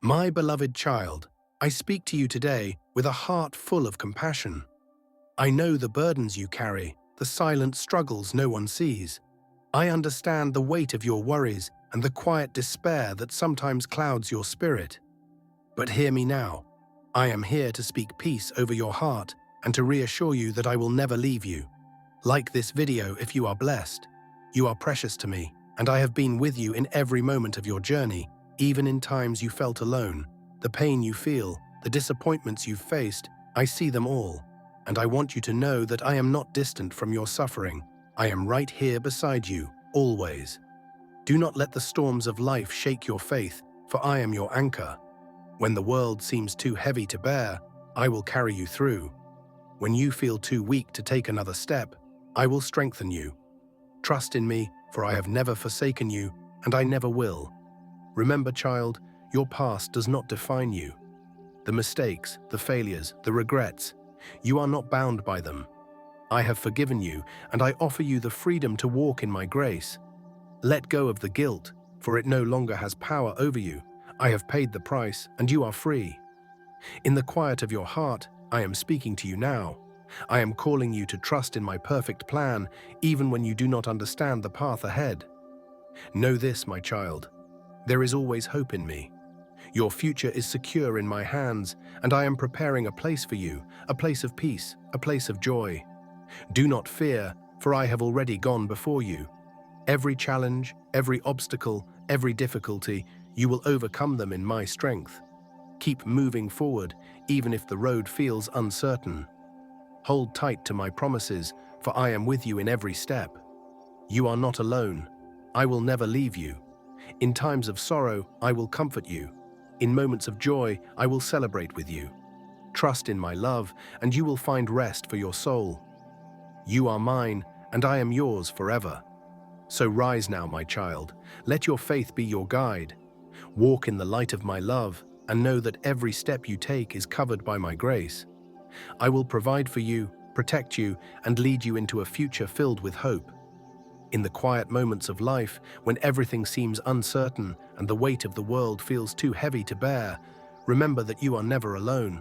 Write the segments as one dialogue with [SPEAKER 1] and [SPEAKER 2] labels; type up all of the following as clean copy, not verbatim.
[SPEAKER 1] My beloved child, I speak to you today with a heart full of compassion. I know the burdens you carry, the silent struggles no one sees. I understand the weight of your worries and the quiet despair that sometimes clouds your spirit. But hear me now. I am here to speak peace over your heart and to reassure you that I will never leave you. Like this video if you are blessed. You are precious to me, and I have been with you in every moment of your journey, even in times you felt alone. The pain you feel, the disappointments you've faced, I see them all. And I want you to know that I am not distant from your suffering. I am right here beside you, always. Do not let the storms of life shake your faith, for I am your anchor. When the world seems too heavy to bear, I will carry you through. When you feel too weak to take another step, I will strengthen you. Trust in me, for I have never forsaken you, and I never will. Remember, child, your past does not define you. The mistakes, the failures, the regrets, you are not bound by them. I have forgiven you, and I offer you the freedom to walk in my grace. Let go of the guilt, for it no longer has power over you. I have paid the price, and you are free. In the quiet of your heart, I am speaking to you now. I am calling you to trust in my perfect plan, even when you do not understand the path ahead. Know this, my child. There is always hope in me. Your future is secure in my hands, and I am preparing a place for you, a place of peace, a place of joy. Do not fear, for I have already gone before you. Every challenge, every obstacle, every difficulty, you will overcome them in my strength. Keep moving forward, even if the road feels uncertain. Hold tight to my promises, for I am with you in every step. You are not alone. I will never leave you. In times of sorrow, I will comfort you. In moments of joy, I will celebrate with you. Trust in my love, and you will find rest for your soul. You are mine, and I am yours forever. So rise now, my child. Let your faith be your guide. Walk in the light of my love, and know that every step you take is covered by my grace. I will provide for you, protect you, and lead you into a future filled with hope. In the quiet moments of life, when everything seems uncertain and the weight of the world feels too heavy to bear, remember that you are never alone.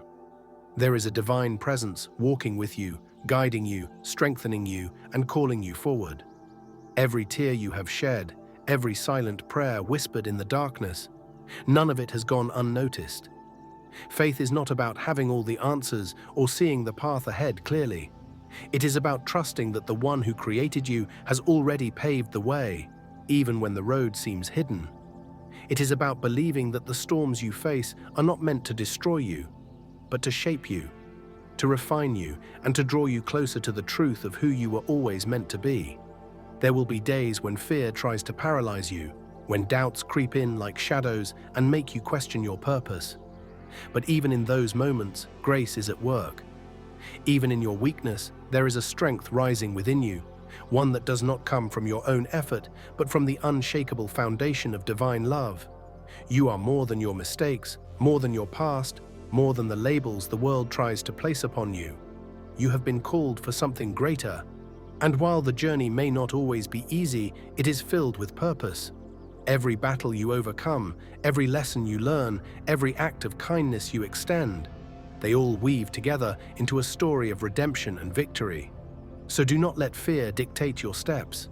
[SPEAKER 1] There is a divine presence walking with you, guiding you, strengthening you, and calling you forward. Every tear you have shed, every silent prayer whispered in the darkness, none of it has gone unnoticed. Faith is not about having all the answers or seeing the path ahead clearly. It is about trusting that the one who created you has already paved the way, even when the road seems hidden. It is about believing that the storms you face are not meant to destroy you, but to shape you, to refine you, and to draw you closer to the truth of who you were always meant to be. There will be days when fear tries to paralyze you, when doubts creep in like shadows and make you question your purpose. But even in those moments, grace is at work. Even in your weakness, there is a strength rising within you, one that does not come from your own effort, but from the unshakable foundation of divine love. You are more than your mistakes, more than your past, more than the labels the world tries to place upon you. You have been called for something greater. And while the journey may not always be easy, it is filled with purpose. Every battle you overcome, every lesson you learn, every act of kindness you extend, they all weave together into a story of redemption and victory. So do not let fear dictate your steps.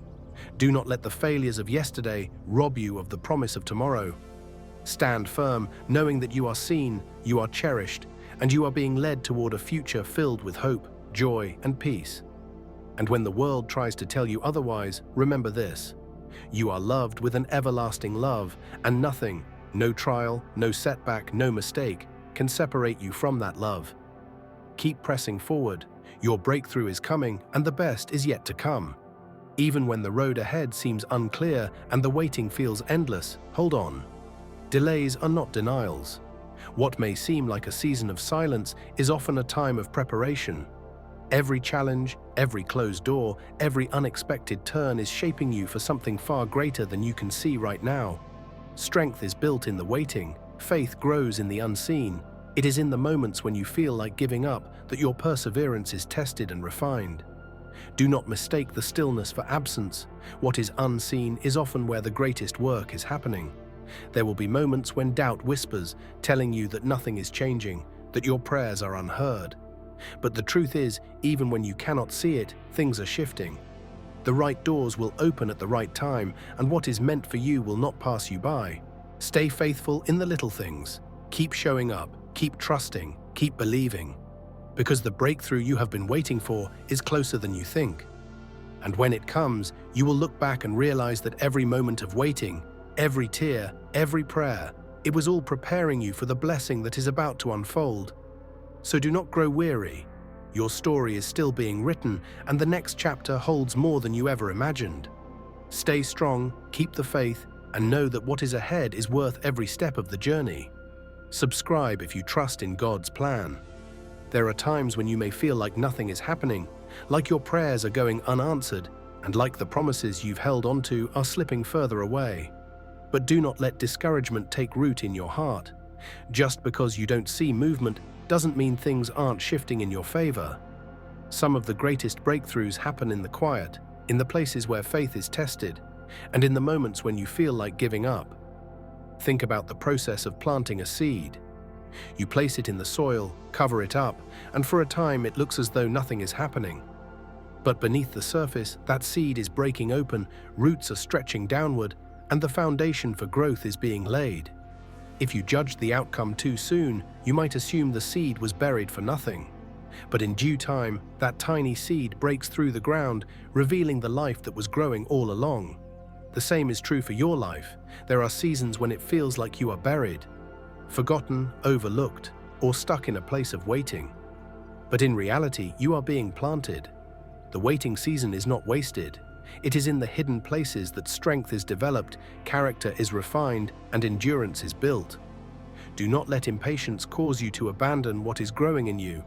[SPEAKER 1] Do not let the failures of yesterday rob you of the promise of tomorrow. Stand firm, knowing that you are seen, you are cherished, and you are being led toward a future filled with hope, joy, and peace. And when the world tries to tell you otherwise, remember this. You are loved with an everlasting love, and nothing, no trial, no setback, no mistake, can separate you from that love. Keep pressing forward. Your breakthrough is coming, and the best is yet to come. Even when the road ahead seems unclear and the waiting feels endless, hold on. Delays are not denials. What may seem like a season of silence is often a time of preparation. Every challenge, every closed door, every unexpected turn is shaping you for something far greater than you can see right now. Strength is built in the waiting. Faith grows in the unseen. It is in the moments when you feel like giving up that your perseverance is tested and refined. Do not mistake the stillness for absence. What is unseen is often where the greatest work is happening. There will be moments when doubt whispers, telling you that nothing is changing, that your prayers are unheard. But the truth is, even when you cannot see it, things are shifting. The right doors will open at the right time, and what is meant for you will not pass you by. Stay faithful in the little things. Keep showing up, keep trusting, keep believing. Because the breakthrough you have been waiting for is closer than you think. And when it comes, you will look back and realize that every moment of waiting, every tear, every prayer, it was all preparing you for the blessing that is about to unfold. So do not grow weary. Your story is still being written, and the next chapter holds more than you ever imagined. Stay strong, keep the faith, and know that what is ahead is worth every step of the journey. Subscribe if you trust in God's plan. There are times when you may feel like nothing is happening, like your prayers are going unanswered, and like the promises you've held onto are slipping further away. But do not let discouragement take root in your heart. Just because you don't see movement doesn't mean things aren't shifting in your favor. Some of the greatest breakthroughs happen in the quiet, in the places where faith is tested, and in the moments when you feel like giving up. Think about the process of planting a seed. You place it in the soil, cover it up, and for a time it looks as though nothing is happening. But beneath the surface, that seed is breaking open, roots are stretching downward, and the foundation for growth is being laid. If you judged the outcome too soon, you might assume the seed was buried for nothing. But in due time, that tiny seed breaks through the ground, revealing the life that was growing all along. The same is true for your life. There are seasons when it feels like you are buried, forgotten, overlooked, or stuck in a place of waiting. But in reality, you are being planted. The waiting season is not wasted. It is in the hidden places that strength is developed, character is refined, and endurance is built. Do not let impatience cause you to abandon what is growing in you.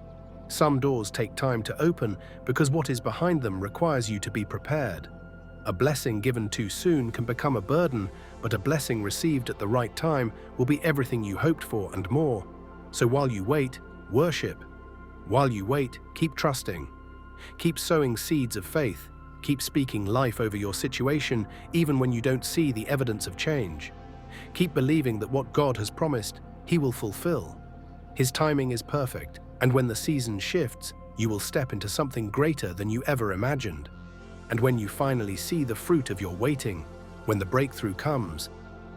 [SPEAKER 1] Some doors take time to open because what is behind them requires you to be prepared. A blessing given too soon can become a burden, but a blessing received at the right time will be everything you hoped for and more. So while you wait, worship. While you wait, keep trusting. Keep sowing seeds of faith. Keep speaking life over your situation, even when you don't see the evidence of change. Keep believing that what God has promised, He will fulfill. His timing is perfect, and when the season shifts, you will step into something greater than you ever imagined. And when you finally see the fruit of your waiting, when the breakthrough comes,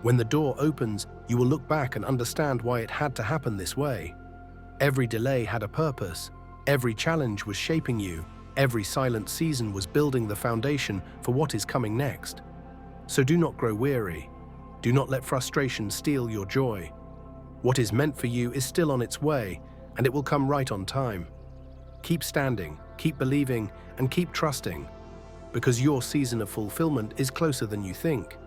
[SPEAKER 1] when the door opens, you will look back and understand why it had to happen this way. Every delay had a purpose. Every challenge was shaping you. Every silent season was building the foundation for what is coming next. So do not grow weary. Do not let frustration steal your joy. What is meant for you is still on its way, and it will come right on time. Keep standing, keep believing, and keep trusting, because your season of fulfillment is closer than you think.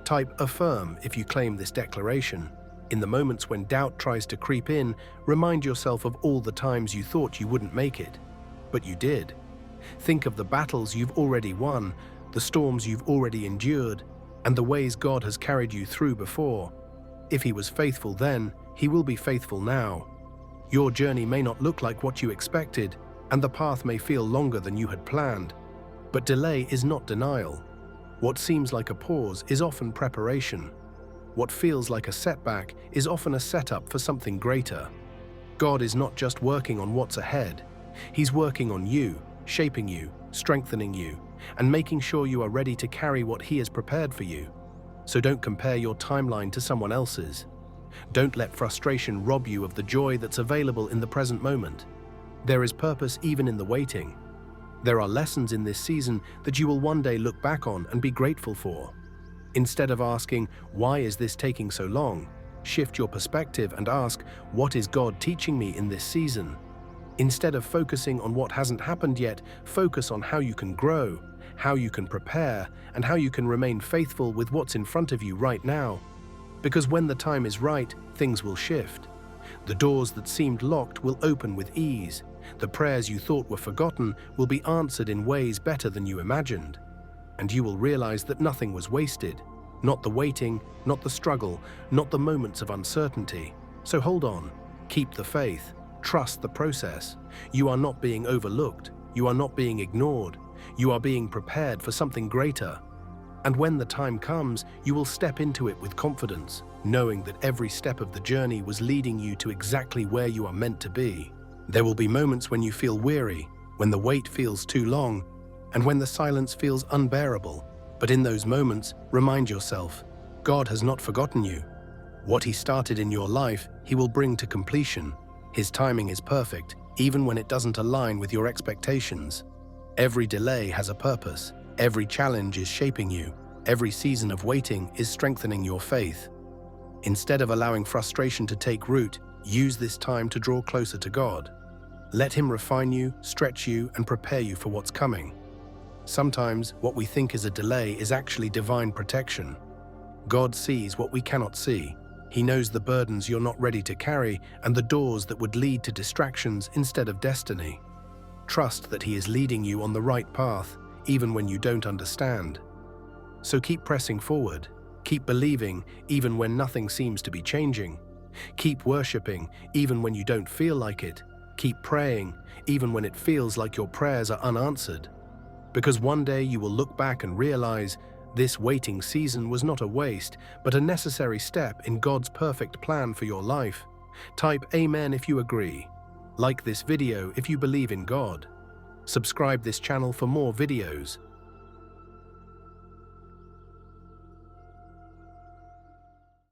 [SPEAKER 1] Type affirm if you claim this declaration. In the moments when doubt tries to creep in, remind yourself of all the times you thought you wouldn't make it. But you did. Think of the battles you've already won, the storms you've already endured, and the ways God has carried you through before. If He was faithful then, He will be faithful now. Your journey may not look like what you expected, and the path may feel longer than you had planned. But delay is not denial. What seems like a pause is often preparation. What feels like a setback is often a setup for something greater. God is not just working on what's ahead. He's working on you, shaping you, strengthening you, and making sure you are ready to carry what He has prepared for you. So don't compare your timeline to someone else's. Don't let frustration rob you of the joy that's available in the present moment. There is purpose even in the waiting. There are lessons in this season that you will one day look back on and be grateful for. Instead of asking, "Why is this taking so long?" shift your perspective and ask, "What is God teaching me in this season?" Instead of focusing on what hasn't happened yet, focus on how you can grow, how you can prepare, and how you can remain faithful with what's in front of you right now. Because when the time is right, things will shift. The doors that seemed locked will open with ease. The prayers you thought were forgotten will be answered in ways better than you imagined. And you will realize that nothing was wasted. Not the waiting, not the struggle, not the moments of uncertainty. So hold on, keep the faith. Trust the process. You are not being overlooked. You are not being ignored. You are being prepared for something greater. And when the time comes, you will step into it with confidence, knowing that every step of the journey was leading you to exactly where you are meant to be. There will be moments when you feel weary, when the wait feels too long, and when the silence feels unbearable. But in those moments, remind yourself, God has not forgotten you. What He started in your life, He will bring to completion. His timing is perfect, even when it doesn't align with your expectations. Every delay has a purpose. Every challenge is shaping you. Every season of waiting is strengthening your faith. Instead of allowing frustration to take root, use this time to draw closer to God. Let Him refine you, stretch you, and prepare you for what's coming. Sometimes, what we think is a delay is actually divine protection. God sees what we cannot see. He knows the burdens you're not ready to carry and the doors that would lead to distractions instead of destiny. Trust that He is leading you on the right path, even when you don't understand. So keep pressing forward. Keep believing, even when nothing seems to be changing. Keep worshiping, even when you don't feel like it. Keep praying, even when it feels like your prayers are unanswered. Because one day you will look back and realize this waiting season was not a waste, but a necessary step in God's perfect plan for your life. Type Amen if you agree. Like this video if you believe in God. Subscribe this channel for more videos.